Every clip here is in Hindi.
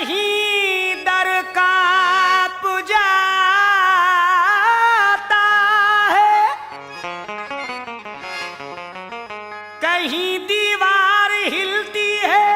कहीं दर का पुजाता है, कहीं दीवार हिलती है,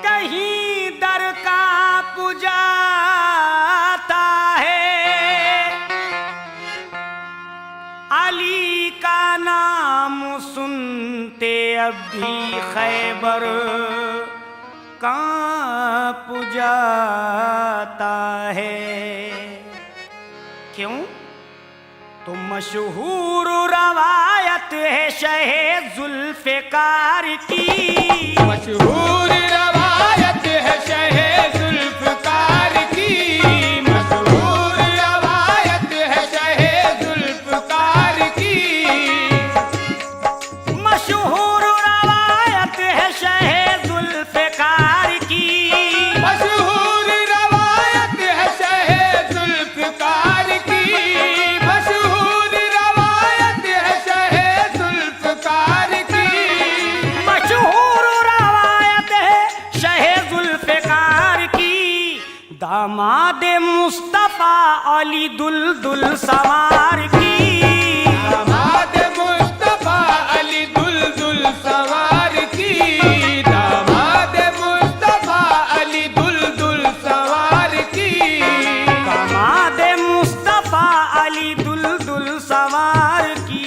कहीं दर का पुजाता है। अली का नाम सुनते अब भी खैबर कांप जाता है। क्यों? तो मशहूर रवायत है शहे जुल्फ़िकार की, मशहूर रवायत है शहे जुल्फ़िकार की, मशहूर रवायत है शहे जुल्फ़िकार की, मशहूर रवायत है शहे जुल्फ़िकार की, मशहूर रवायत है शहे जुल्फ़िकार की, मशहूर रवायत है शहे जुल्फ़िकार की, मशहूर रवायत है शहे जुल्फ़िकार की। दामाद मुस्तफ़ा अली दुल्दुल सवार की, दामाद मुस्तफ़ा अली दुल्दुल सवार की, दामाद मुस्तफ़ा अली दुल्दुल सवार की, दामाद मुस्तफ़ा अली दुल्दुल सवार की।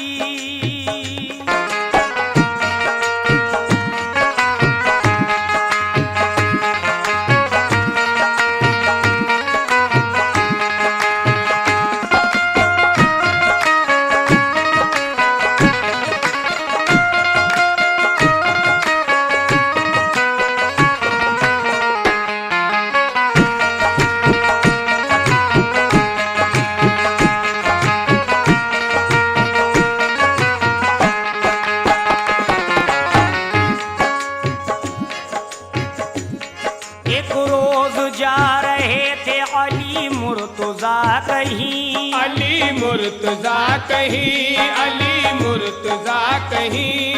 एक रोज जा रहे थे अली मुर्तजा कहीं, अली मुर्तजा कहीं, अली मुर्तजा कहीं,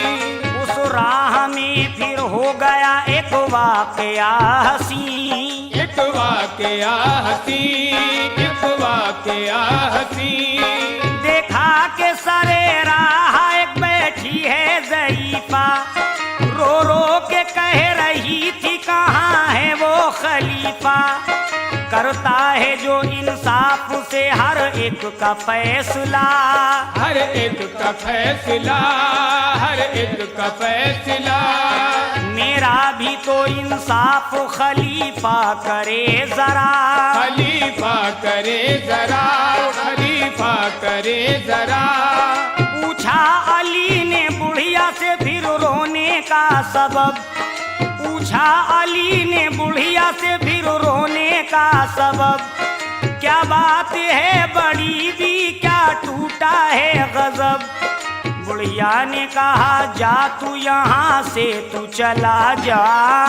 उस राह में फिर हो गया एक वाकया हसी, एक वाकया हसी, एक वाकया हसी, देखा के सरे राह एक बैठी है ज़ईफ़ा, रो रो के कह रही थी कहाँ है वो खलीफा, करता है जो इंसाफ से हर एक का फैसला, हर एक का फैसला, हर एक का फैसला, मेरा भी तो इंसाफ खलीफा करे जरा, खलीफा करे जरा, खलीफा करे जरा, पूछा अली ने बुढ़िया से फिर रोने का सबब, पूछा अली ने बुढ़िया से फिर रोने का सबब, क्या बात है बड़ी भी क्या टूटा है गजब, बुढ़िया ने कहा जा तू यहाँ से तू चला जा,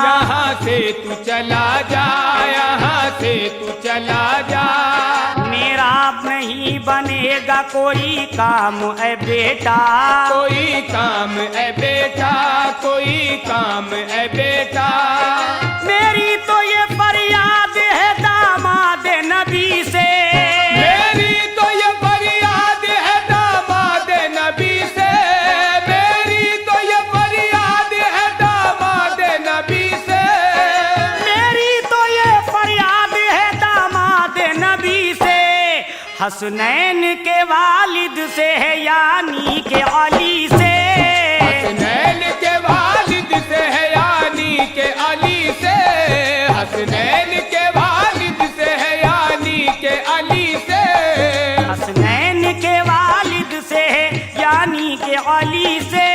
यहाँ से तू चला जा, यहाँ से तू चला जा, मेरा नहीं बनेगा कोई काम ऐ बेटा, कोई काम है बेटा, कोई काम है बेटा, मेरी तो ये फरियाद है दामाद नबी से, मेरी तो ये फरियाद है दामाद नबी से, मेरी तो ये फरियाद है दामाद नबी से, मेरी तो ये फरियाद है दामाद नबी से, हसनैन के वालिद से है यानी के अली से, हसनैन के वालिद से है यानी के अली से, हसनैन के वालिद से है यानी के अली से, हसनैन के वालिद से है यानी के अली से।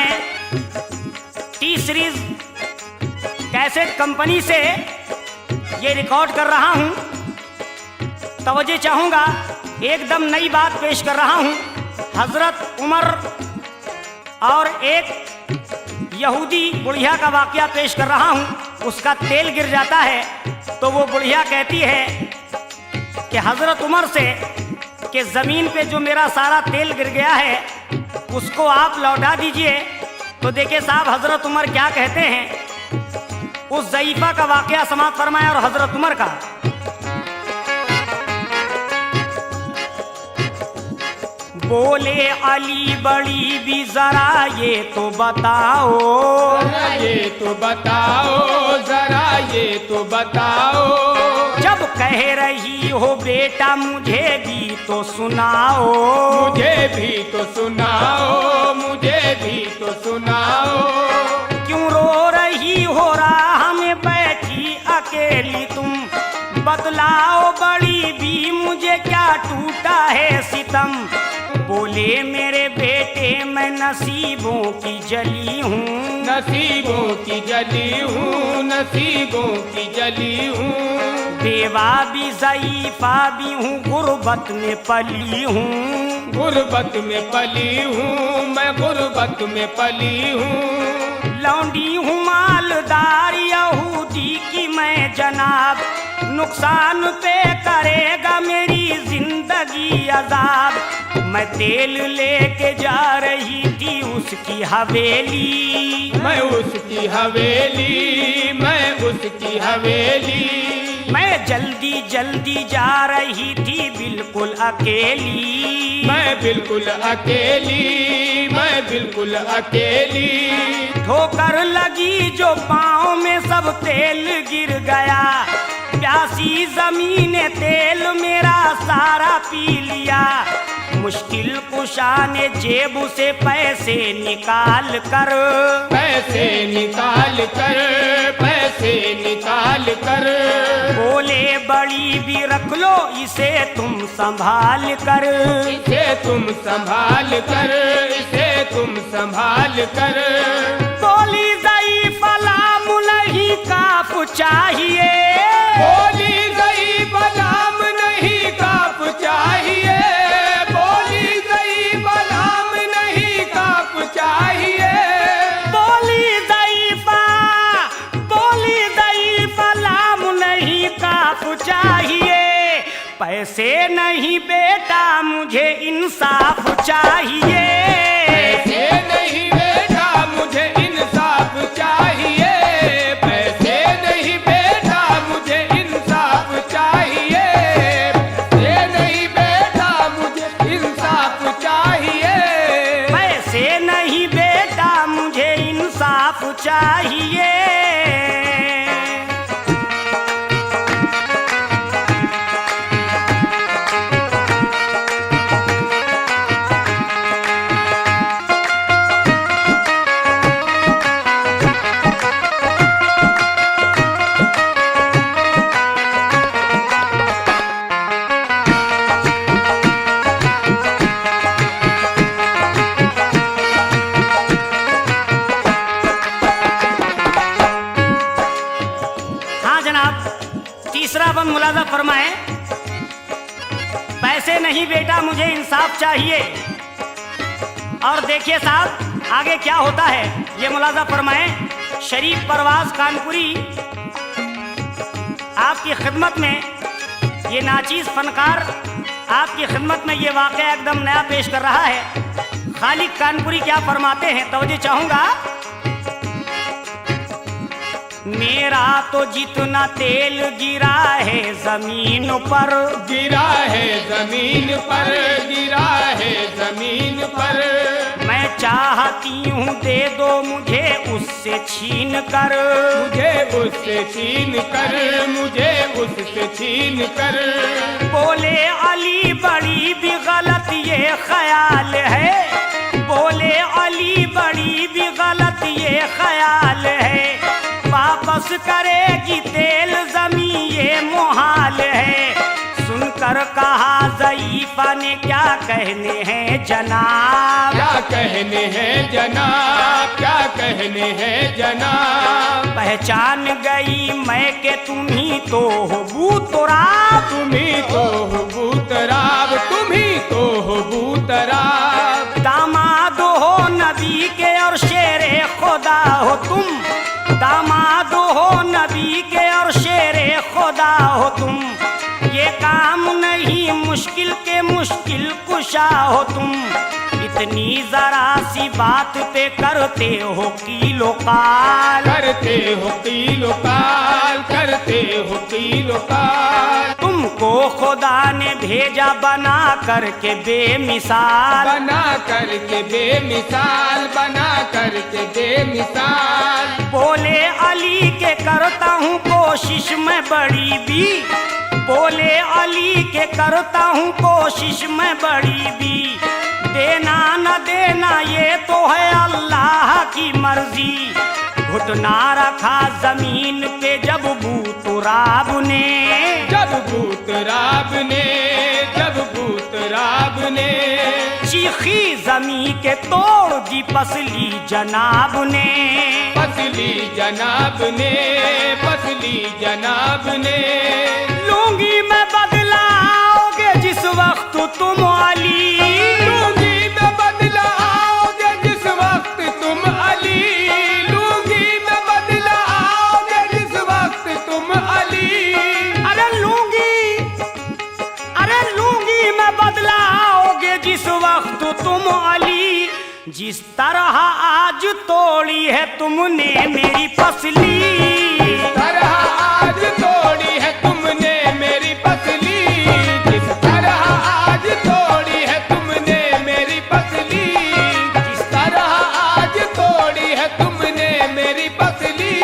मैं टी सीरीज कैसेट कंपनी से ये रिकॉर्ड कर रहा हूं। तवज्जो चाहूंगा, एकदम नई बात पेश कर रहा हूं। हजरत उमर और एक यहूदी बुढ़िया का वाकया पेश कर रहा हूं। उसका तेल गिर जाता है तो वो बुढ़िया कहती है कि हजरत उमर से कि ज़मीन पे जो मेरा सारा तेल गिर गया है उसको आप लौटा दीजिए। तो देखिए साहब, हजरत उमर क्या कहते हैं। उस ज़ईफ़ा का वाकया समाप्त फरमाया और हजरत उमर का। बोले अली बड़ी भी जरा ये तो बताओ, जरा ये तो बताओ, जरा ये तो बताओ। जब कह रही हो बेटा मुझे भी तो सुनाओ, मुझे भी तो सुनाओ, मुझे भी तो सुनाओ। क्यों रो रही हो राह में बैठी अकेली तुम, बतलाओ बड़ी भी मुझे क्या टूटा है सितम। बोले मेरे बेटे मैं नसीबों की जली हूँ, नसीबों की जली हूँ, नसीबों की जली हूँ। बेवा भी ज़ईफ़ा भी हूँ, गुर्बत में पली हूँ, गुर्बत में पली हूँ, मैं गुर्बत में पली हूँ। लौंडी हूँ मालदार यहूदी की मैं जनाब, नुकसान पे करेगा मेरी जिंदगी अजाब। मैं तेल लेके जा रही थी उसकी हवेली, मैं उसकी हवेली, मैं उसकी हवेली। मैं जल्दी जल्दी जा रही थी बिल्कुल अकेली, मैं बिल्कुल अकेली, मैं बिल्कुल अकेली। ठोकर लगी जो पाँव में सब तेल गिर गया, प्यासी जमीन तेल मेरा सारा पी लिया। मुश्किल कुशा ने जेब से पैसे निकाल कर, पैसे निकाल कर, पैसे निकाल कर। बोले बड़ी भी रख लो इसे तुम संभाल कर, इसे तुम संभाल कर, इसे तुम संभाल कर। बोली ज़ईफ़ा लाम नहीं काफ चाहिए, बोली ज़ईफ़ा लाम नहीं काफ चाहिए, बोली ज़ईफ़ा लाम नहीं काफ चाहिए। बोली ज़ईफ़ा लाम नहीं काफ चाहिए। पैसे नहीं बेटा मुझे इंसाफ चाहिए, पैसे नहीं बेटा मुझे इंसाफ चाहिए, पैसे नहीं बेटा मुझे इंसाफ चाहिए, पैसे नहीं बेटा मुझे इंसाफ चाहिए। पैसे नहीं बेटा मुझे इंसाफ चाहिए। तीसरा बंद मुलाजा फरमाए, पैसे नहीं बेटा मुझे इंसाफ चाहिए। और देखिए साहब आगे क्या होता है, ये मुलाजा फरमाए। शरीफ परवाज कानपुरी आपकी खिदमत में, ये नाचीज फनकार आपकी खिदमत में ये वाक़या एकदम नया पेश कर रहा है। खालिक कानपुरी क्या फरमाते हैं, तवज्जो चाहूंगा। मेरा तो जितना तेल गिरा है जमीन पर, गिरा है जमीन पर, गिरा है जमीन पर। मैं चाहती हूँ दे दो मुझे उससे छीन कर, मुझे उससे छीन कर, मुझे उससे छीन कर। बोले अली बड़ी भी गलत ये ख्याल है, बोले अली बड़ी भी गलत ये ख्याल है। वापस करेगी तेल जमी ये मुहाल है। सुनकर कहा ज़ईफ़ा ने क्या कहने हैं जनाब, क्या कहने हैं जनाब, कहने हैं जनाब। पहचान गई मैं के तुम ही तो हो बूतराब। तुम ही तो हो बूतराब, तुम ही तो हो बूतराब। दामाद हो नबी के और शेरे खुदा हो तुम। दामाद हो नबी के और शेरे खुदा हो तुम। ये काम नहीं मुश्किल के मुश्किल कुशा हो तुम। इतनी जरा सी बात पे करते हो कीलो काल। करते हो कीलो काल, करते हो कीलो काल। तुमको खुदा ने भेजा बना करके बेमिसाल। बना करके बेमिसाल, बना करके बेमिसाल। बोले अली के करता हूँ कोशिश मैं बड़ी भी। बोले अली के करता हूँ कोशिश मैं बड़ी भी। देना न देना ये तो है अल्लाह की मर्जी। घुटना रखा जमीन पे जब बूतराब ने। जब बूतराब ने, जब बूतराब ने चीखी जमी के तोड़ दी पसली जनाब ने। पसली जनाब ने, पसली जनाब ने। लूंगी मैं बदलाओगे जिस वक्त तुम अली। लूंगी मैं बदला आओगे जिस वक्त तुम अली। लूंगी मैं बदला आओगे जिस वक्त तुम अली। अरे लूंगी मैं बदलाओगे जिस वक्त तुम अली। जिस तरह आज तोड़ी है तुमने मेरी पसली। तरह आज तोड़ी है तुमने मेरी पसली। जिस तरह आज तोड़ी है तुमने मेरी पसली। जिस तरह आज तोड़ी है तुमने मेरी पसली।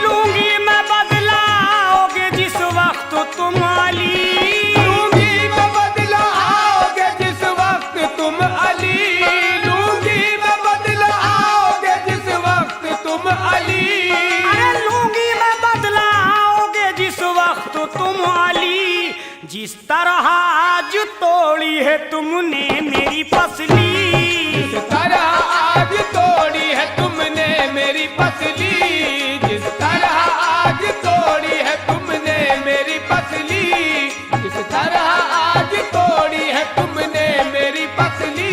लूंगी मैं बदलाओगे जिस वक्त तुम अली। लूंगी मैं बदला आओगे जिस वक्त तुम अली। लूंगी मैं बदला आओगे जिस वक्त तुम अली। अरे लूंगी मैं बदलाओगे जिस वक्त तुम अली। जिस तरह आज तोड़ी है तुमने मेरी पसली। जिस तरह आज तोड़ी है तुमने मेरी पसली। जिस तरह आज तोड़ी है तुमने मेरी पसली। जिस तरह आज तोड़ी है तुमने मेरी पसली।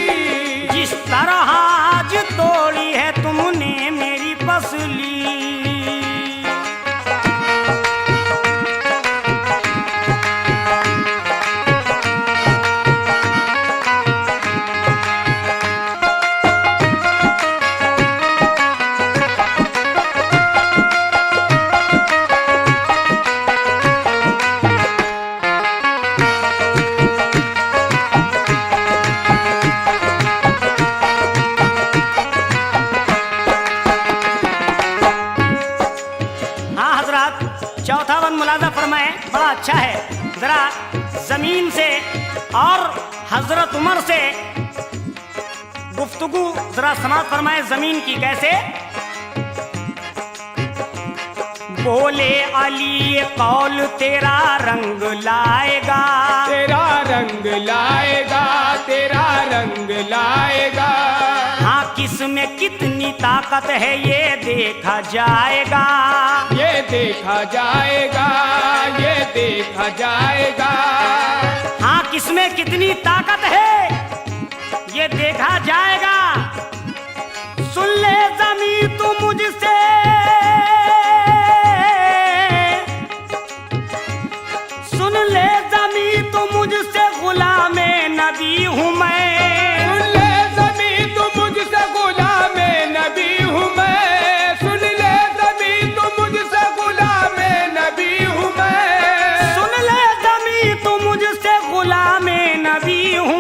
जिस तरह आज तोड़ी है तुमने मेरी पसली। हाँ हजरात, चौथा वन मुलाजा फरमाए, बड़ा अच्छा है। जरा जमीन से और हजरत उमर से गुफ्तगू जरा समाप्त फरमाए जमीन की। कैसे? बोले अली ये कौल तेरा रंग लाएगा। तेरा रंग लाएगा, तेरा रंग लाएगा। हाँ किसमें कितनी ताकत है ये देखा जाएगा। ये देखा जाएगा, ये देखा जाएगा। हाँ किसमें कितनी ताकत है ये देखा जाएगा। सुन ले ज़मीं तू मुझसे, सुन ले ज़मीं तू मुझसे गुलामे नबी हूँ मैं। सुन ले ज़मीं तू मुझसे गुलामे नबी हूँ मैं। सुन ले ज़मीं तू मुझसे गुलामे नबी हूँ मैं। सुन ले ज़मीं तू मुझसे गुलामे नबी हूँ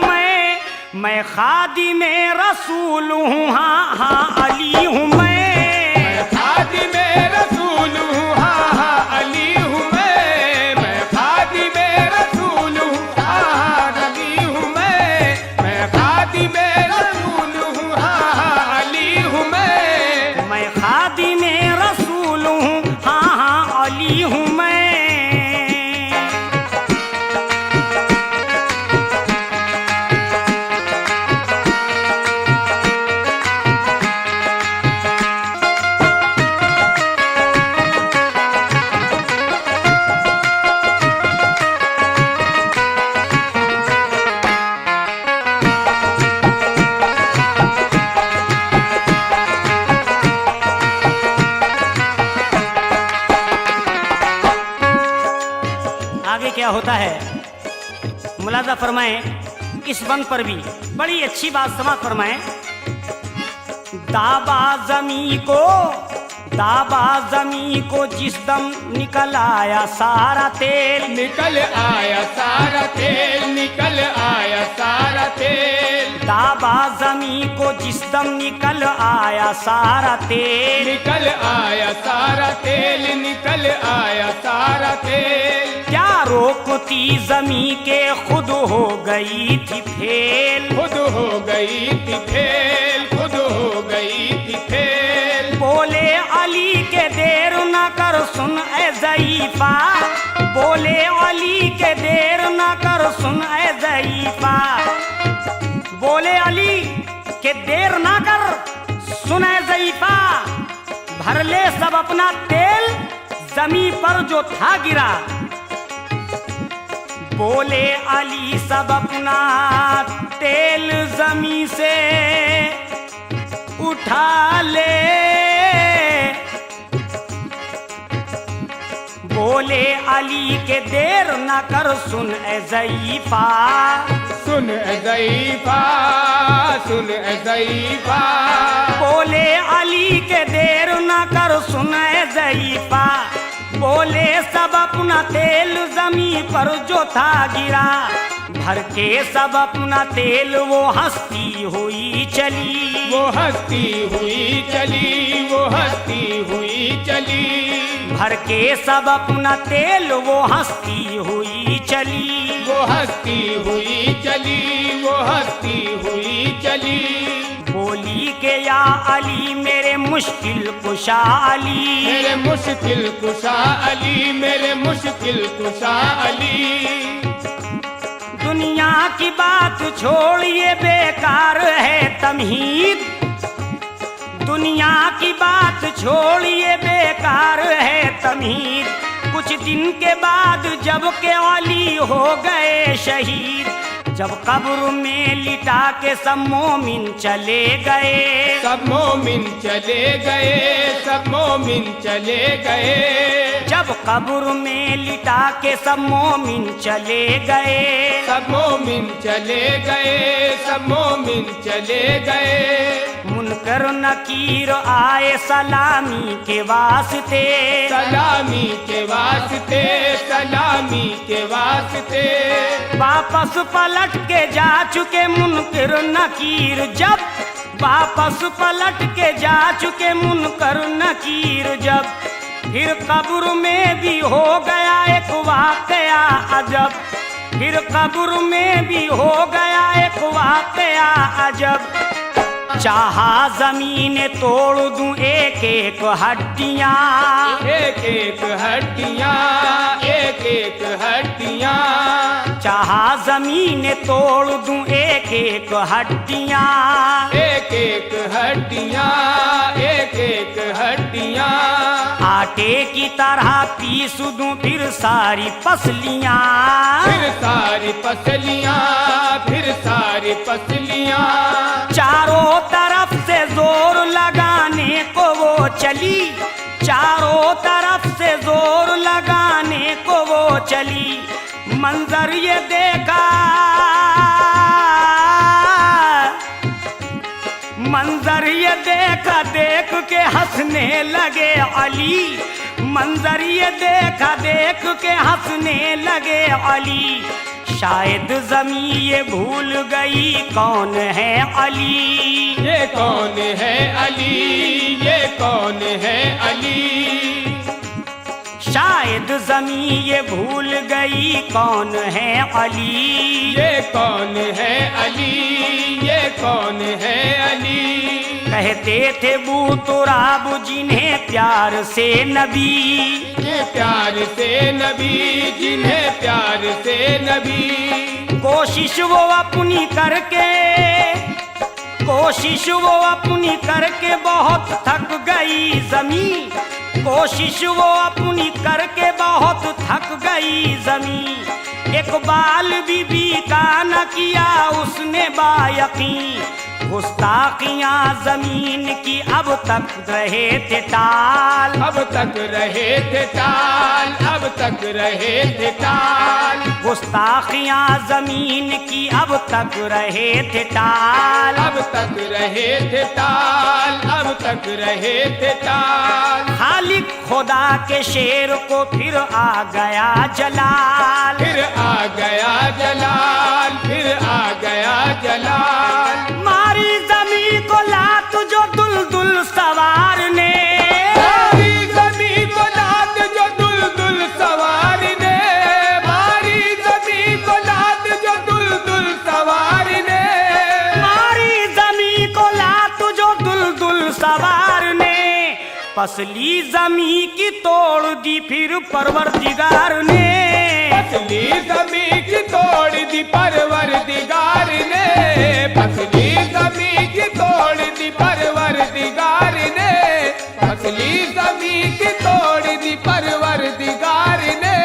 मैं खादिमे रसूल हूँ। हाँ हाँ अली हूँ मैं खादिमे रसूल हूँ। हाँ हाँ अली हूँ मैं खादिमे रसूल हूँ। हाँ हाँ नबी हूँ मैं खादिमे रसूल हूँ। हाँ हाँ अली हूँ मैं खादिमे रसूल हूँ। हाँ हाँ अली हूँ मैं। क्या होता है, मुलाजा फरमाएं। इस बंद पर भी बड़ी अच्छी बात समाज फरमाएं। दाबा जमी को जिस दम निकल आया सारा तेल, निकल आया सारा तेल, निकल आया सारा तेल। दाबा जमी को जिस दम निकल आया सारा तेल, निकल आया सारा तेल, निकल आया सारा तेल। क्या रोकती जमी के खुद हो गई थी फेल, खुद हो गई थी फेल, खुद हो गई थी फेल। बोले अली के देर न कर सुन ए ज़ईफ़ा, बोले अली के देर न कर सुन ए ज़ईफ़ा, बोले अली के देर ना कर सुन ए ज़ईफ़ा, भर ले सब अपना तेल जमी पर जो था गिरा। बोले अली सब अपना तेल जमी से उठा ले, बोले अली के देर न कर सुन ए ज़ईफ़ा, सुन ए ज़ईफ़ा, सुन ए ज़ईफ़ा। बोले अली के देर न कर सुन ए ज़ईफ़ा, बोले सब अपना तेल जमी पर जो था गिरा। भर के सब अपना तेल वो हंसती हुई चली, वो हंसती हुई चली, वो हंसती हुई चली। भर के सब अपना तेल वो हंसती हुई चली, वो हंसती हुई चली, वो हंसती हुई चली। बोली के या अली मेरे मुश्किल कुशा अली, मेरे मुश्किल कुशा अली, मेरे मुश्किल कुशा अली। दुनिया की बात छोड़िए बेकार है तमहीद, दुनिया की बात छोड़िए बेकार है तमहीद। कुछ दिन के बाद जब के अली हो गए शहीद, जब कब्र में लिटा के सब मोमिन चले गए, सब मोमिन चले गए, सब मोमिन चले गए। जब कब्र में लिटा के सब मोमिन चले गए, सब मोमिन चले गए, सब मोमिन चले गए। मुनकर नकीर आए सलामी के वास्ते, सलामी के वास्ते, सलामी के वास्ते। वापस पलट के जा चुके मुनकर नकीर जब, वापस पलट के जा चुके मुनकर नकीर जब, फिर कब्र में भी हो गया एक वाकया अजब, फिर कब्र में भी हो गया एक वाकया अजब। चाहा जमीन तोड़ दूं एक एक हड्डियां, एक एक हड्डियां, एक एक हड्डियां। चाहा जमीन तोड़ दूं एक एक हड्डियां, एक एक हड्डियां, एक एक हड्डियां। आटे की तरह पीस दूं फिर सारी पसलियां, फिर सारी पसलियां, फिर सारी पसलियां। चारों तरफ से जोर लगाने को वो चली, चारों तरफ से जोर लगाने को वो चली। मंजर ये देखा, मंजर ये देखा देख के हंसने लगे अली, मंजर ये देखा देख के हंसने लगे अली। शायद ज़मीं ये भूल गई कौन है अली, ये कौन है अली, ये कौन है अली। शायद ज़मीं ये भूल गई कौन है अली, ये कौन है अली, ये कौन है अली। कहते थे बू तुराब जिन्हें प्यार से नबी, ये प्यार से नबी, जिन्हें प्यार से नबी। कोशिश वो अपनी करके, कोशिश वो अपनी करके बहुत थक गई ज़मीं, कोशिश वो अपनी करके बहुत थक गई ज़मीं। इकबाल बीबी का न किया उसने बायकीन, गुस्ताखियां जमीन की अब तक रहे थे टाल, अब तक रहे थे टाल, अब तक रहे थे टाल, गुस्ताखियां जमीन की अब तक रहे थे टाल, अब तक रहे थे टाल, अब तक रहे थे टाल। खालिक खुदा के शेर को फिर आ गया जलाल, फिर आ गया जलाल, फिर आ गया जलाल। मारी जमी को लात जो दुलदुल सवार ने, मारी जमी को लात जो दुलदुल सवार ने, मारी जमी को लात जो दुलदुल सवार ने, मारी जमी को लात जो दुलदुल सवार ने, पसली जमी की तोड़ दी फिर परवरदिगार ने, पसली जमी की तोड़ दी परवरदिगार ने, पसली जमी की तोड़ दी परवरदिगार ने, पसली जमी की तोड़ दी परवरदिगार ने।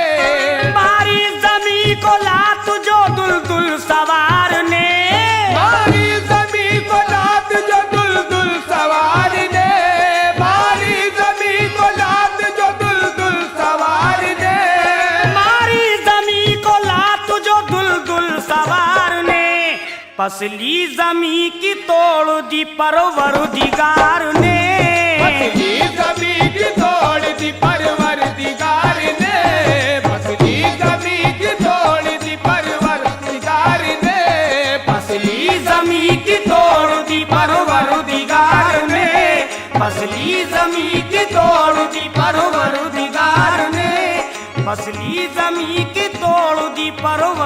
मारी जमी को लात जो दुलदुल सवार ने, मारी जमी को लात जो दुलदुल सवार ने, मारी जमी को लात जो दुलदुल सवार ने, मारी जमी को लात जो दुलदुल सवार ने, पसली जमी की तोड़ दी परवरदिगार ने, पसली जमी की तोड़ दी परवरदिगार ने, पसली जमी की तोड़ दी परवरदिगार ने, पसली जमी की तोड़ दी परवरदिगार ने, पसली जमी की तोड़ दी परवरदिगार ने, पसली जमी की तोड़ दी परवरदिगार